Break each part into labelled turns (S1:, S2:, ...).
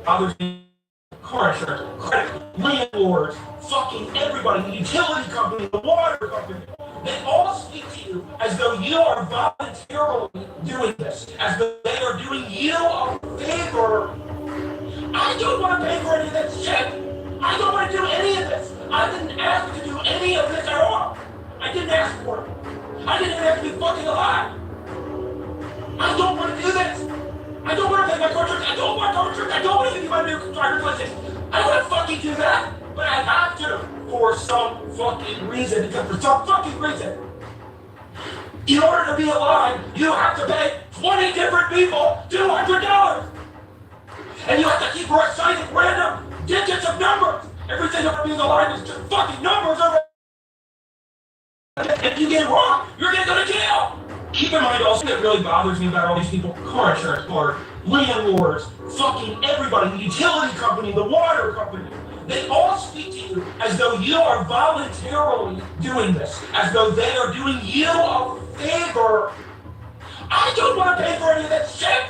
S1: bothers me. Car insurance, credit, landlords, fucking everybody, the utility company, the water company, they all speak to you as though you are voluntarily doing this, as though they are doing you a favor. I don't want to pay for any of this shit. I don't want to do any of this. I didn't ask to do any of this at all. I didn't ask for it. I didn't even have to be fucking alive. I don't want to do this. I don't want to pay my car insurance. I don't want car insurance. I don't want to give you my new driver's license. I don't want to fucking do that, but I have to for some fucking reason. Because for some fucking reason, in order to be alive, you have to pay 20 different people $200. And you have to keep reciting random digits of numbers. Everything about being alive is just fucking numbers over. If you get it wrong, you're gonna go to jail. Keep in mind also that really bothers me about all these people, car insurance, or landlords, fucking everybody, the utility company, the water company, they all speak to you as though you are voluntarily doing this, as though they are doing you a favor. I don't want to pay for any of this shit.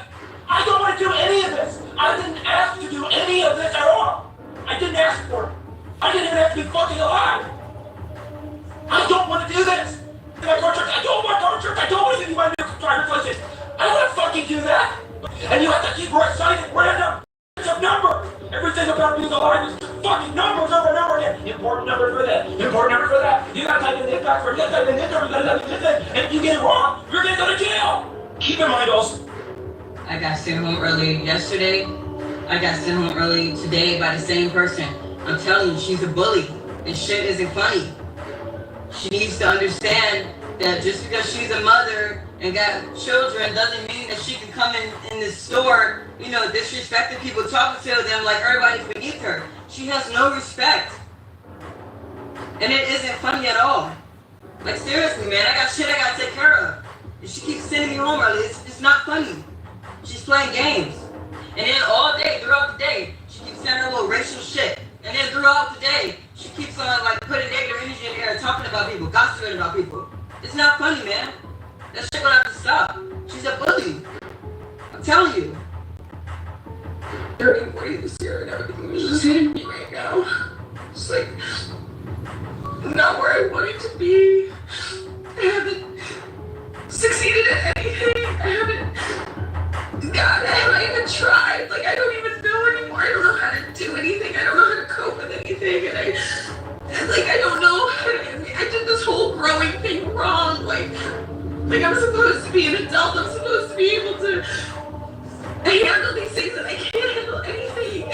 S1: I don't want to do any of this. I didn't ask to do any of this at all. I didn't ask for it. I didn't even have to be fucking alive. I don't want to do this. My car insurance, I don't want car insurance. I don't want to give you my new driver's license. I don't want to fucking do that. And you have to keep reciting random of numbers. Everything about being alive is just fucking numbers over and over again. Important number for this, important number for that. You gotta type in this backwards, you gotta type in this number, you gotta type in this thing. And if you get it wrong, you're gonna go to jail. Keep in mind also.
S2: I got sent home early yesterday. I got sent home early today by the same person. I'm telling you, she's a bully. And shit isn't funny. She needs to understand that just because she's a mother and got children doesn't mean that she can come in the store, you know, disrespecting people, talking to them like everybody's beneath her. She has no respect. And it isn't funny at all. Like seriously, man, I got shit I gotta take care of. And she keeps sending me home early. It's not funny. She's playing games. And then all day, throughout the day, she keeps saying her little racial shit. And then throughout the day, she keeps on like putting negative energy in the air, talking about people, gossiping about people. It's not funny, man. That shit gonna have to stop. She's a bully. I'm telling you. 30 and 40 this year and everything was just hitting me right now. It's like not where I wanted to be. I haven't succeeded at anything. God, I haven't even tried. Like I don't even know anymore. I don't know how to do anything. I don't know how to cope with anything. And I don't know. I did this whole growing thing wrong. Like I'm supposed to be an adult. I'm supposed to be able to handle these things, and I can't handle anything.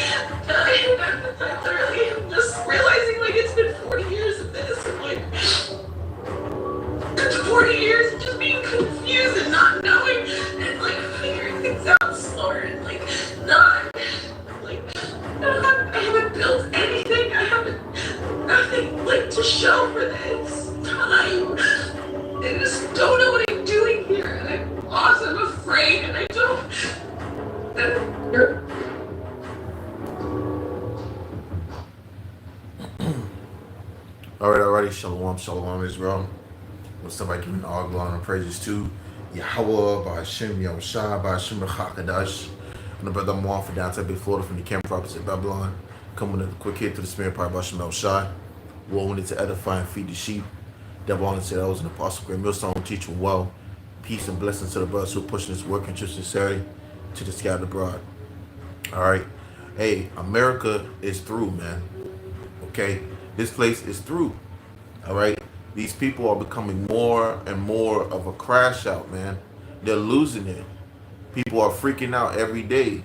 S2: I literally am just realizing like it's been 40 years of this, and like 40 years of just being confused and not knowing, and like figuring things out slower, and like not like I haven't built anything. I haven't nothing like to show for this time. I just don't know what I'm doing here, and I'm lost. I'm afraid, and I don't.
S3: Alrighty, shalom, Israel. With somebody giving all glory and praises to Yahweh, by Hashem, Yahushua, by Hashem, Chakadash. And the brother Moan for downtown Big Florida from the camp properties of Babylon. Coming with a quick hit to the spirit part by Hashem, Yahushua. War wanted to edify and feed the sheep. Devil wanted to say that was an apostle, great millstone, teach them well. Peace and blessings to the brothers who are pushing this work and true sincerity to the scattered abroad. Alright. Hey, America is through, man. Okay? This place is through. Alright? These people are becoming more and more of a crash out, man. They're losing it. People are freaking out every day.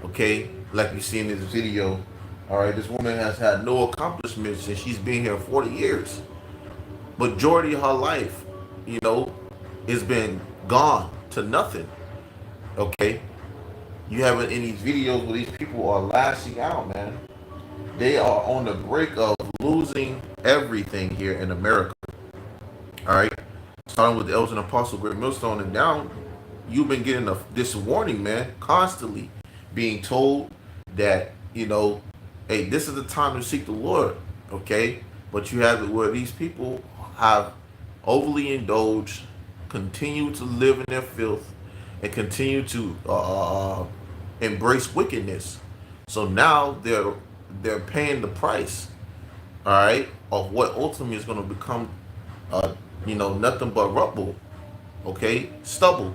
S3: Okay? Like you see in this video. Alright, this woman has had no accomplishments and she's been here 40 years. Majority of her life, you know, has been gone to nothing. Okay? You have it in these videos where these people are lashing out, man. They are on the brink of losing everything here in America. All right, starting with the Elders and Apostle Great Millstone and down, you've been getting this warning, man, constantly being told that, you know, hey, this is the time to seek the Lord, okay? But you have it where these people have overly indulged, continue to live in their filth, and continue to embrace wickedness. So now they're paying the price, all right, of what ultimately is going to become, nothing but rubble, okay, stubble,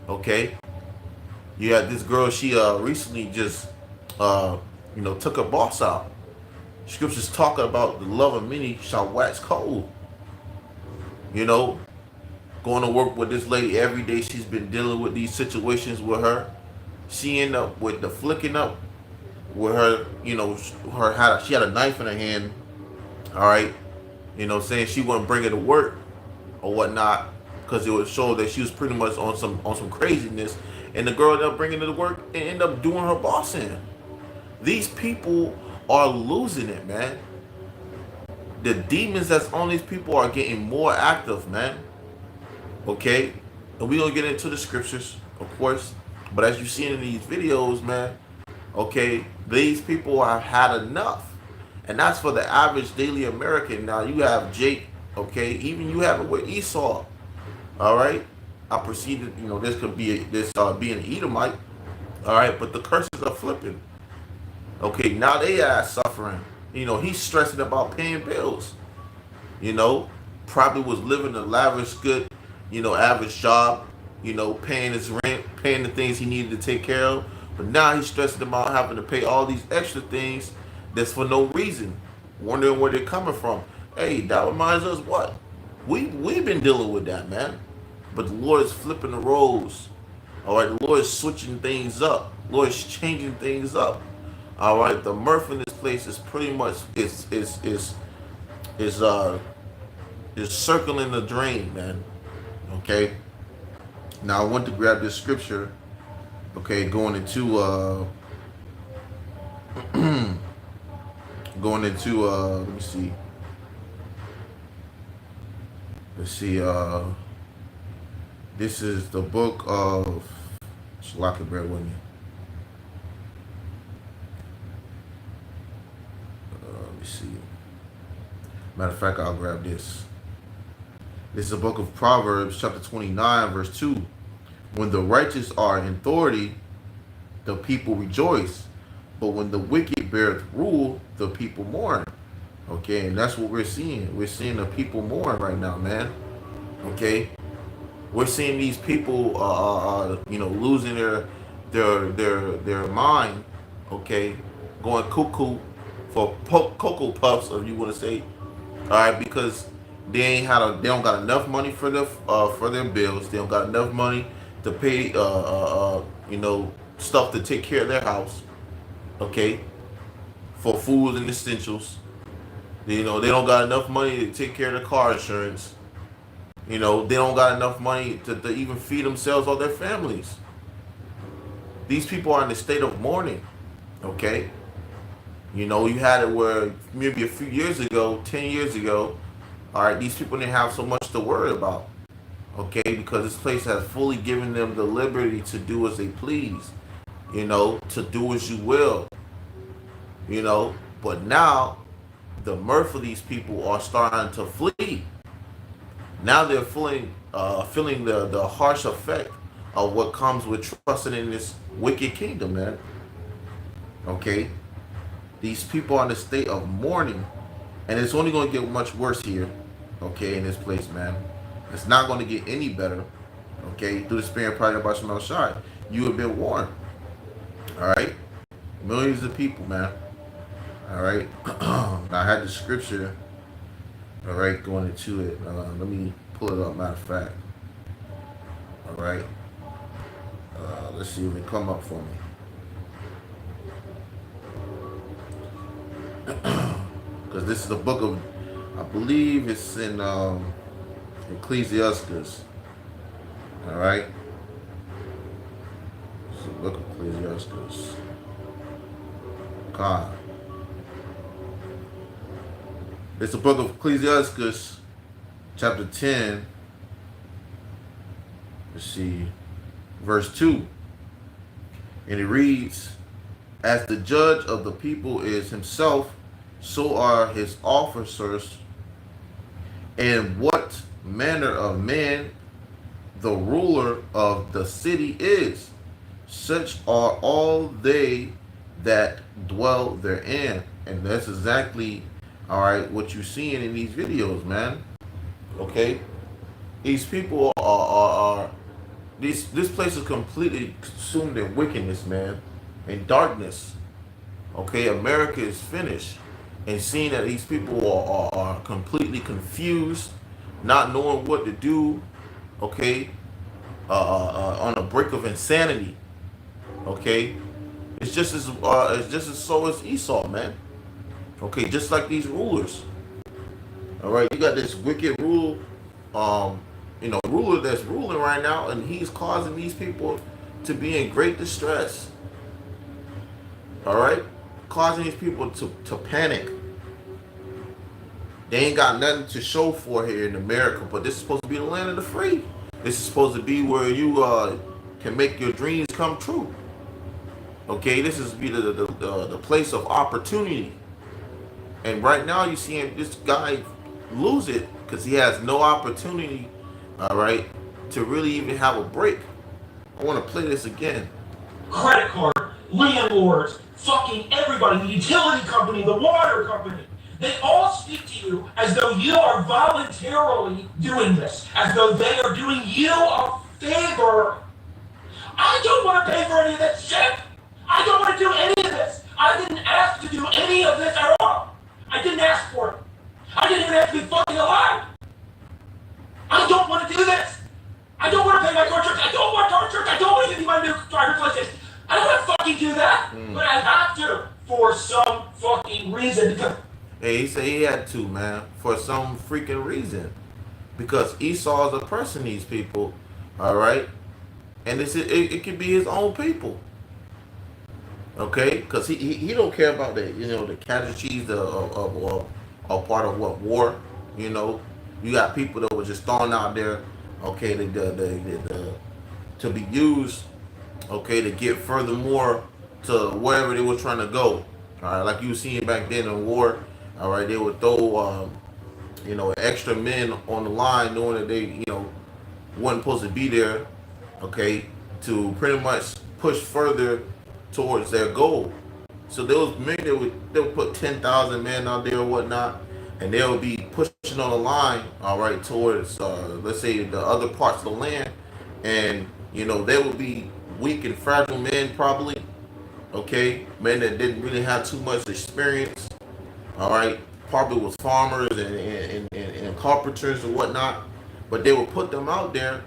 S3: okay. You had this girl. She recently just took her boss out. Scriptures talking about the love of many shall wax cold. You know, going to work with this lady every day. She's been dealing with these situations with her. She ended up with the flicking up with her. She had a knife in her hand. All right, saying she wouldn't bring it to work or whatnot because it would show that she was pretty much on some craziness. And the girl ended up bringing it to work and ended up doing her boss in. These people are losing it, man. The demons that's on these people are getting more active, man. Okay? And we're going to get into the scriptures, of course. But as you see in these videos, man, okay, these people have had enough. And that's for the average daily American. Now, you have Jake, okay? Even you have it with Esau, all right? I proceeded, this could be being an Edomite, all right? But the curses are flipping. Okay, now they are suffering. He's stressing about paying bills. Probably was living a lavish, good, average job, paying his rent, paying the things he needed to take care of. But now he's stressing about having to pay all these extra things that's for no reason, wondering where they're coming from. Hey, that reminds us what? We've been dealing with that, man. But the Lord is flipping the roles. All right, the Lord is switching things up. The Lord is changing things up. All right, the mirth in this place is pretty much is circling the drain, man. Okay. Now I want to grab this scripture. Okay, going into let me see. Let's see. This is the book of Shalaka, bear with me. Let me see. Matter of fact, I'll grab this. This is the book of Proverbs, chapter 29, verse 2. When the righteous are in authority, the people rejoice. But when the wicked beareth rule, the people mourn. Okay, and that's what we're seeing. We're seeing the people mourn right now, man. Okay. We're seeing these people, losing their mind, okay, going cuckoo for Cocoa Puffs, if you want to say, all right, because they don't got enough money for their bills. They don't got enough money to pay, stuff to take care of their house, okay, for food and essentials. They don't got enough money to take care of their car insurance. They don't got enough money to even feed themselves or their families. These people are in a state of mourning, okay? You had it where maybe a few years ago, 10 years ago, all right, these people didn't have so much to worry about, okay? Because this place has fully given them the liberty to do as they please, to do as you will, But now, the mirth of these people are starting to flee. Now they're feeling the harsh effect of what comes with trusting in this wicked kingdom, man. Okay? These people are in a state of mourning, and it's only going to get much worse here, okay, in this place, man. It's not going to get any better, okay, through the spirit of Prophet Hashem Shai. You have been warned, all right? Millions of people, man, all right? Now, I had the scripture. All right, going into it. Let me pull it up, matter of fact. All right. Let's see if it come up for me. Because this is the book of, I believe it's in Ecclesiastes. All right. It's the book of Ecclesiastes. God. It's the book of Ecclesiastes, chapter 10. Let's see, verse 2. And it reads, as the judge of the people is himself, so are his officers. And what manner of man the ruler of the city is, such are all they that dwell therein. And that's exactly, all right, what you're seeing in these videos, man. Okay? These people are this place is completely consumed in wickedness, man, in darkness. Okay, America is finished, and seeing that these people are completely confused, not knowing what to do. Okay, on a brink of insanity. Okay, it's just as so as Esau, man. Okay, just like these rulers. All right, you got this wicked um, ruler that's ruling right now, and he's causing these people to be in great distress. All right, causing these people to panic. They ain't got nothing to show for here in America, but this is supposed to be the land of the free. This is supposed to be where you can make your dreams come true. Okay, this is be the place of opportunity. And right now you see this guy lose it because he has no opportunity, all right, to really even have a break. I want to play this again.
S1: Credit card, landlords, fucking everybody, the utility company, the water company. They all speak to you as though you are voluntarily doing this, as though they are doing you a favor. I don't want to pay for any of this shit. I don't want to do any of this. I didn't ask to do any of this at all. I didn't ask for it. I didn't even ask to be fucking alive. I don't want to do this. I don't want to pay my car insurance. I don't want car insurance. I don't want to give you my new driver's license. I don't want to fucking do that. But I have to for some fucking reason. Because
S3: Hey, he said he had to, man, for some freaking reason. Because Esau is oppressing these people, all right? And it could be his own people, okay? Because he don't care about the casualties of part of what war, you know? You got people that were just thrown out there, okay, to be used, okay, to get furthermore to wherever they were trying to go, all right? Like you were seeing back then in war. All right, they would throw, extra men on the line, knowing that they, wasn't supposed to be there, okay, to pretty much push further towards their goal. So there was men they would put 10,000 men out there or whatnot, and they would be pushing on the line, all right, towards let's say the other parts of the land, and they would be weak and fragile men probably, okay, men that didn't really have too much experience. All right, probably was farmers and carpenters and whatnot, but they would put them out there,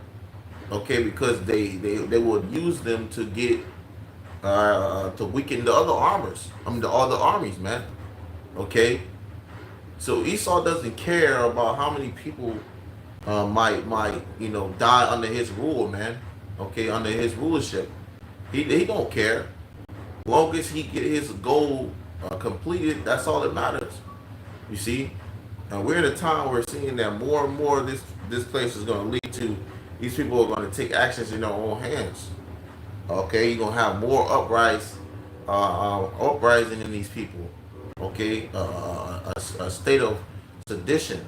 S3: okay, because they would use them to get to weaken the other the other armies, man. Okay, so Esau doesn't care about how many people might die under his rule, man. Okay, under his rulership, he don't care. Long as he get his goal completed, that's all that matters. You see, and we're in a time where we're seeing that more and more this place is going to lead to these people are going to take actions in their own hands. Okay, you're going to have more uprising in these people. Okay, a state of sedition.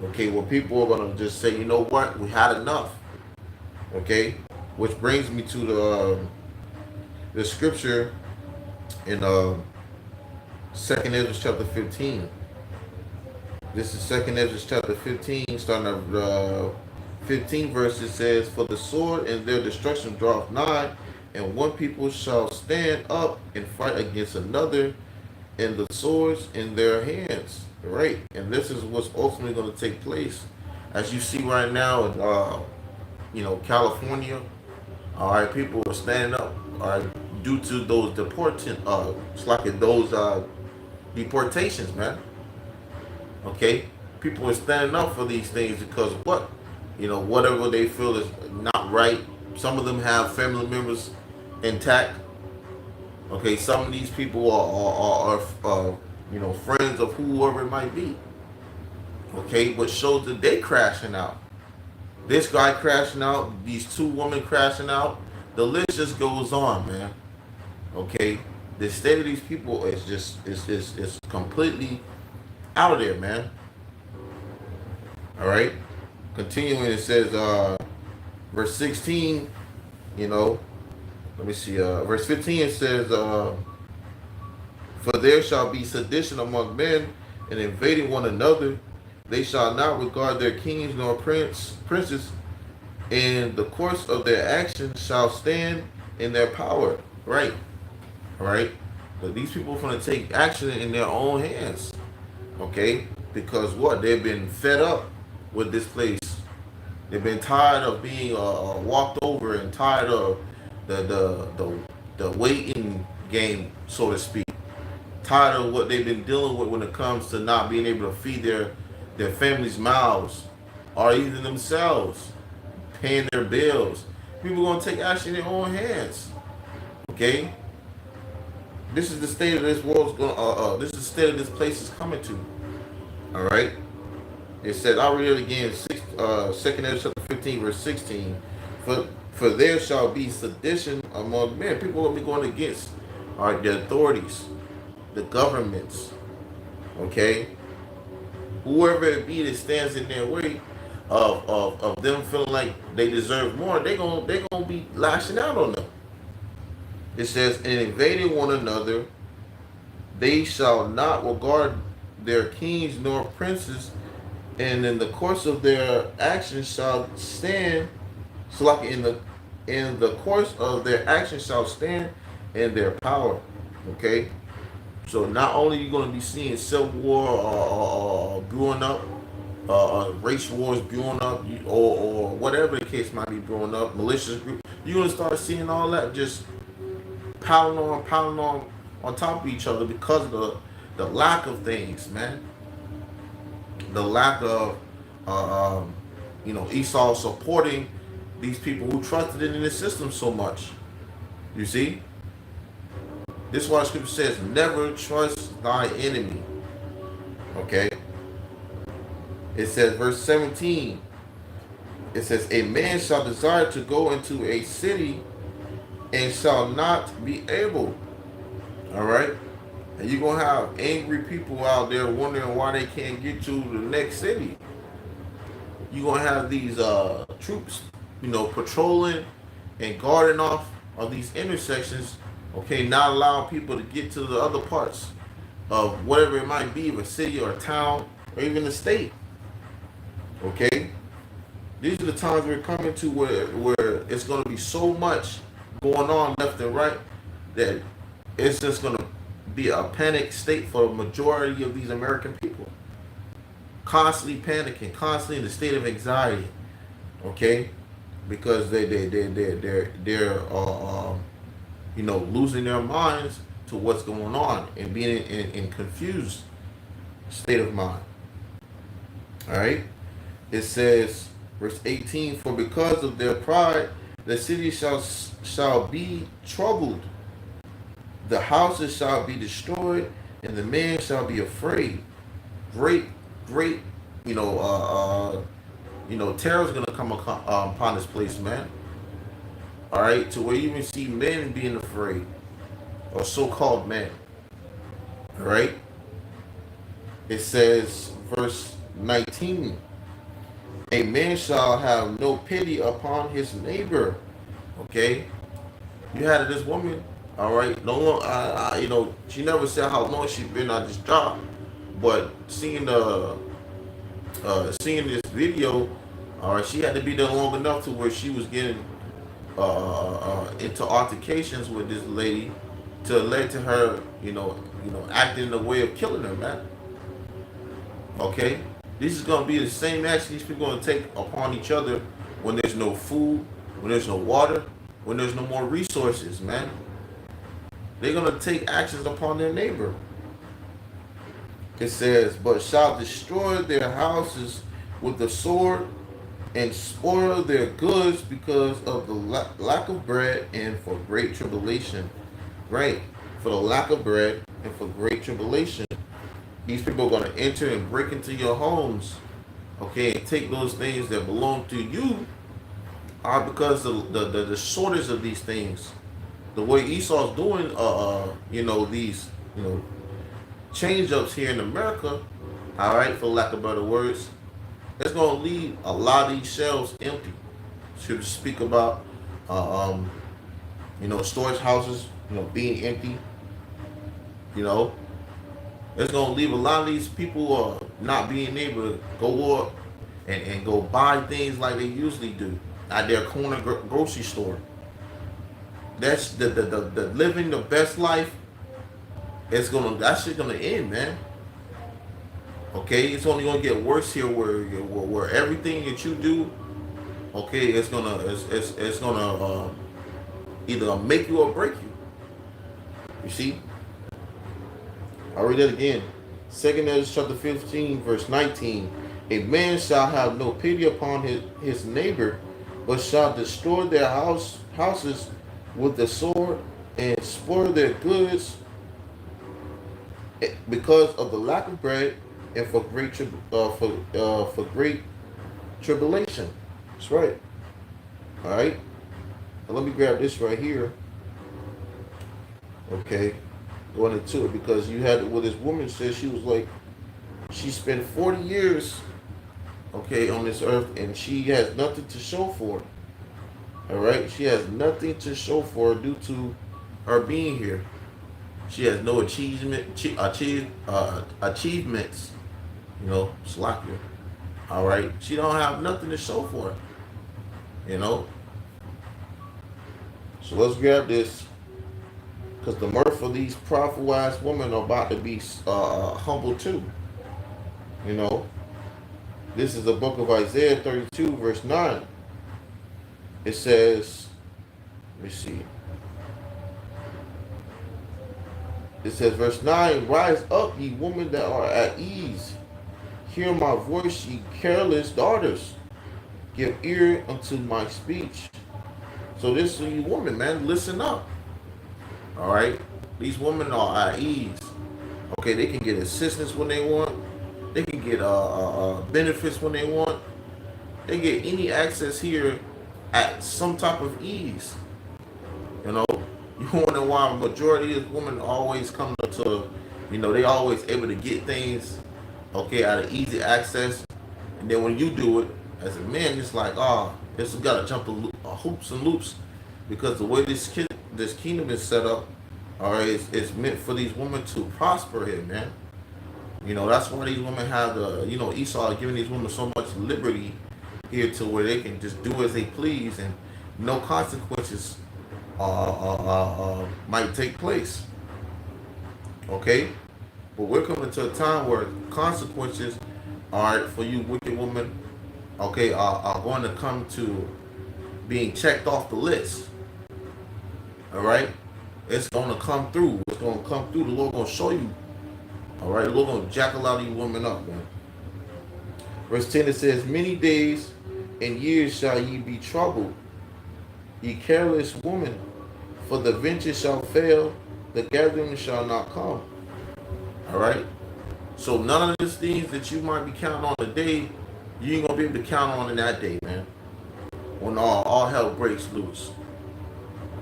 S3: Okay, where people are going to just say, you know what, we had enough. Okay, which brings me to the scripture in 2nd Ezra chapter 15. This is 2nd Ezra chapter 15, starting at 15 verse. It says, "For the sword and their destruction draweth nigh, and one people shall stand up and fight against another, and the swords in their hands." Right, and this is what's ultimately going to take place, as you see right now in California. All right, people are standing up. All right, due to those deportations, man. Okay, people are standing up for these things because whatever they feel is not right. Some of them have family members intact. Okay, some of these people are friends of whoever it might be. Okay, but shows that they crashing out. This guy crashing out, these two women crashing out. The list just goes on, man. Okay, the state of these people is just completely out of there, man. All right, continuing, it says, verse 16, let me see. Verse 15 says, "For there shall be sedition among men, and invading one another. They shall not regard their kings nor princes, and the course of their actions shall stand in their power." Right, right. But these people are going to take action in their own hands. Okay, because what, they've been fed up with this place. They've been tired of being walked over and tired of the waiting game, so to speak. Tired of what they've been dealing with when it comes to not being able to feed their families' mouths, or even themselves, paying their bills. People are going to take action in their own hands. Okay, this is the state of this world's going. This is the state of this place is coming to. All right. It said, I'll read it again. 2nd Ezra chapter 15, verse 16. For there shall be sedition among men. People will be going against, all right, the authorities, the governments. Okay, whoever it be that stands in their way of them feeling like they deserve more, they gonna be lashing out on them. It says, and invading one another, they shall not regard their kings nor princes, and in the course of their actions shall stand. So like in the course of their actions shall stand in their power. Okay, so not only are you going to be seeing civil war brewing up, race wars brewing up, or whatever the case might be brewing up, malicious group, you're going to start seeing all that just piling on top of each other because of the lack of things, man. The lack of Esau supporting these people who trusted in the system so much. You see, this is why the scripture says, never trust thy enemy. Okay, it says, verse 17, it says, a man shall desire to go into a city and shall not be able. All right, and you're going to have angry people out there wondering why they can't get to the next city. You're going to have these troops, patrolling and guarding off of these intersections, okay, not allowing people to get to the other parts of whatever it might be, a city or a town or even a state. Okay? These are the times we're coming to where it's going to be so much going on left and right that it's just going to be a panic state for a majority of these American people. Constantly panicking, constantly in a state of anxiety. Okay? Because they're losing their minds to what's going on and being in confused state of mind. All right? It says, verse 18, for because of their pride, the city shall be troubled. The houses shall be destroyed, and the man shall be afraid. Great, terror is going to come upon this place, man. All right, to where you even see men being afraid, or so-called men. All right. It says, verse 19, a man shall have no pity upon his neighbor. Okay, you had this woman. All right, no long. She never said how long she's been on this job, but seeing this video, all right, she had to be there long enough to where she was getting into altercations with this lady to lead to her, acting in a way of killing her, man. Okay, this is gonna be the same action these people are gonna take upon each other when there's no food, when there's no water, when there's no more resources, man. They're gonna take actions upon their neighbor. It says, but shall destroy their houses with the sword and spoil their goods because of the lack of bread and for great tribulation. Right? For the lack of bread and for great tribulation. These people are going to enter and break into your homes, okay, and take those things that belong to you, because the shortage of these things. The way Esau's doing, these, change-ups here in America, all right, for lack of better words, it's going to leave a lot of these shelves empty. Should speak about Storage houses, being empty. You know, it's gonna leave a lot of these people not being able to go up and go buy things like they usually do at their corner grocery store. That's the living the best life. That shit gonna end, man. Okay, it's only gonna get worse here, where everything that you do, okay, it's gonna either make you or break you. You see? I'll read that again. 2 Ezra chapter 15, verse 19. A man shall have no pity upon his neighbor, but shall destroy their houses with the sword and spoil their goods because of the lack of bread and for great tribulation. That's right. All right. Now let me grab this right here. Okay. Going into it, because you had what this woman said. She was like, she spent 40 years, okay, on this earth, and she has nothing to show for it. All right, she has nothing to show for it due to her being here. She has no achievements, slack her. All right, she don't have nothing to show for it. So let's grab this. Because the mirth of these prophet-wise women are about to be humble too. This is the book of Isaiah 32, verse 9. It says, let me see. It says, verse 9, rise up, ye women that are at ease. Hear my voice, ye careless daughters. Give ear unto my speech. So this is you women, man, listen up. All right, these women are at ease. Okay, they can get assistance when they want. They can get benefits when they want. They get any access here at some type of ease. You wonder why majority of women always come to, they always able to get things, okay, out of easy access. And then when you do it as a man, it's like, it's got to jump the hoops and loops, because the way this kingdom is set up, all right, it's meant for these women to prosper here, man. That's why these women have Esau giving these women so much liberty here, to where they can just do as they please and no consequences might take place. Okay, but we're coming to a time where consequences, all right, for you wicked women, okay, are going to come to being checked off the list. All right, it's going to come through. It's going to come through. The Lord going to show you. All right, the Lord going to jack a lot of you women up, man. Verse 10, it says, many days and years shall ye be troubled, ye careless woman, for the venture shall fail, the gathering shall not come. All right, so none of these things that you might be counting on today, you ain't gonna be able to count on in that day, man, when all hell breaks loose.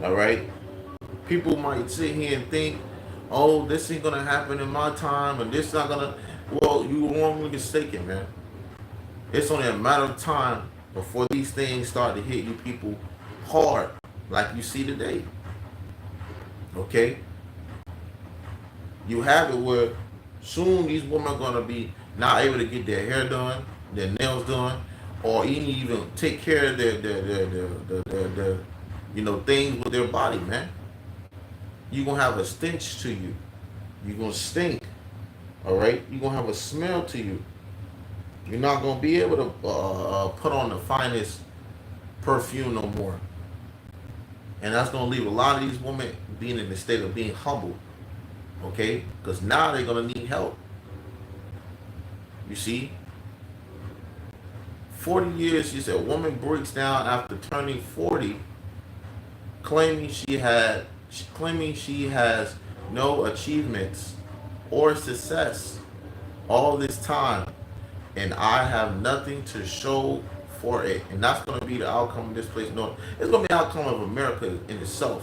S3: All right, people might sit here and think, oh, this ain't gonna happen in my time, and this not gonna. Well, you wrongly mistaken, man. It's only a matter of time before these things start to hit you people hard, like you see today. Okay, you have it where soon these women are gonna be not able to get their hair done, their nails done, or even take care of their things with their body, man. You're gonna have a stench to you. You're gonna stink. All right, you're gonna have a smell to you. You're not gonna be able to put on the finest perfume no more. And that's gonna leave a lot of these women being in the state of being humble. Okay, because now they're gonna need help. You see, 40 years, she said, a woman breaks down after turning 40, claiming she has no achievements or success all this time, and I have nothing to show for it. And that's going to be the outcome of this place. No, it's going to be the outcome of America in itself.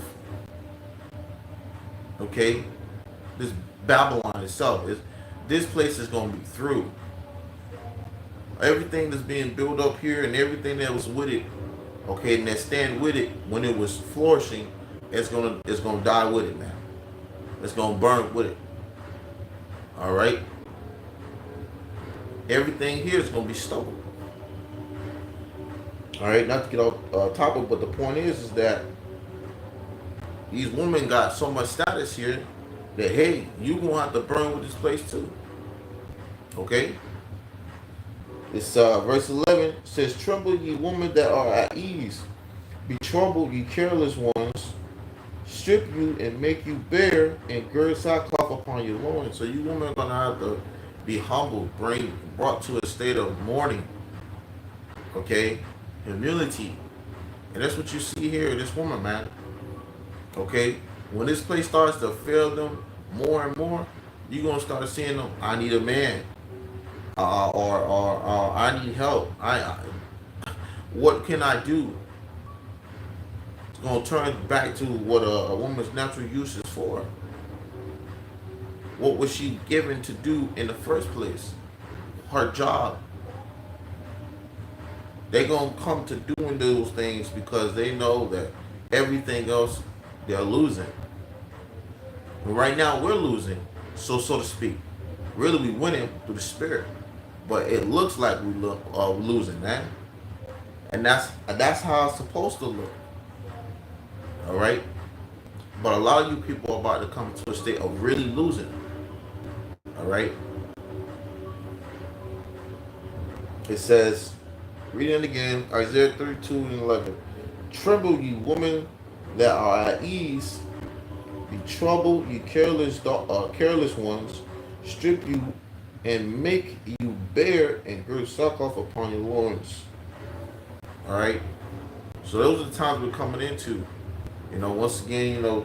S3: Okay, this Babylon itself, this place is going to be through. Everything that's being built up here and everything that was with it, okay, and that stand with it when it was flourishing, it's gonna die with it, man. It's gonna burn with it. All right. Everything here is gonna be stolen. All right. Not to get off topic, but the point is that these women got so much status here that hey, you gonna have to burn with this place too. Okay. It's verse 11 says, "Tremble, ye women that are at ease. Be troubled, ye careless ones. Strip you and make you bare, and gird sackcloth upon your loins." So you women are gonna have to be humbled, brought to a state of mourning. Okay, humility, and that's what you see here. This woman, man. Okay, when this place starts to fail them more and more, you're gonna start seeing them. I need a man. Or I need help. What can I do? It's gonna turn back to what a woman's natural use is for. What was she given to do in the first place? Her job. They're gonna come to doing those things because they know that everything else they're losing. And right now we're losing, so to speak. Really, we winning through the spirit. But it looks like we losing, man, and that's how it's supposed to look. All right, but a lot of you people are about to come to a state of really losing. All right, it says, read it again, Isaiah 32 and 11. "Tremble, ye women that are at ease. Be troubled, ye careless ones. Strip you and make you bare, and gird sackcloth upon your loins." All right. So those are the times we're coming into. Once again,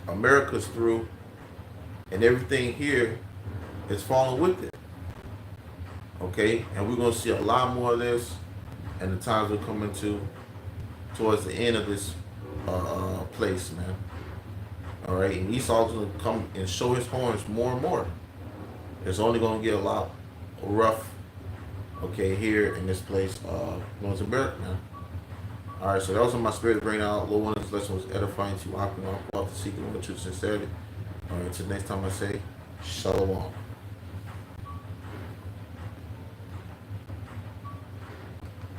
S3: America's through, and everything here is falling with it. Okay, and we're gonna see a lot more of this, and the times we're coming to towards the end of this place, man. All right, and Esau's gonna come and show his horns more and more. It's only going to get a lot rough, okay, here in this place, North America, man. All right, so that was on my spirit to bring out. Lord, one of this lesson was edifying to open our to seek and truth sincerity. All right, until next time I say, Shalom.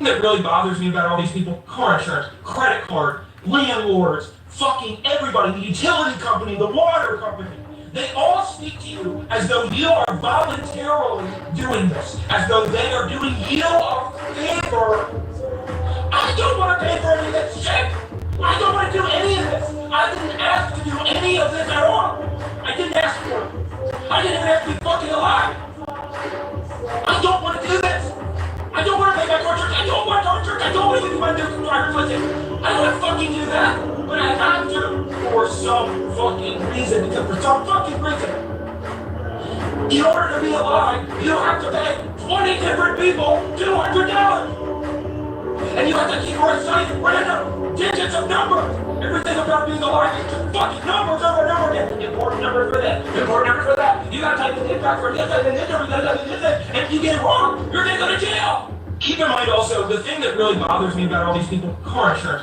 S1: That really bothers me about all these people: car insurance, credit card, landlords, fucking everybody, the utility company, the water company. They all speak to you as though you are voluntarily doing this, as though they are doing you a favor. I don't want to pay for any of this shit. I don't want to do any of this. I didn't ask to do any of this at all. I didn't ask for it. I didn't even have to be fucking alive. I don't want to do this. I don't want to pay my car insurance. I don't want car insurance. I don't want to do my new driver's license. I don't want to fucking do that. But I have to for some fucking reason. Because for some fucking reason, in order to be alive, you don't have to pay 20 different people $200. And you have to keep reciting random digits of numbers. Everything about being alive is just fucking numbers over and over again. Important numbers for this, important numbers for that. You gotta type the impact for this, and if you get it wrong, you're gonna go to jail. Keep in mind also, the thing that really bothers me about all these people, car insurance.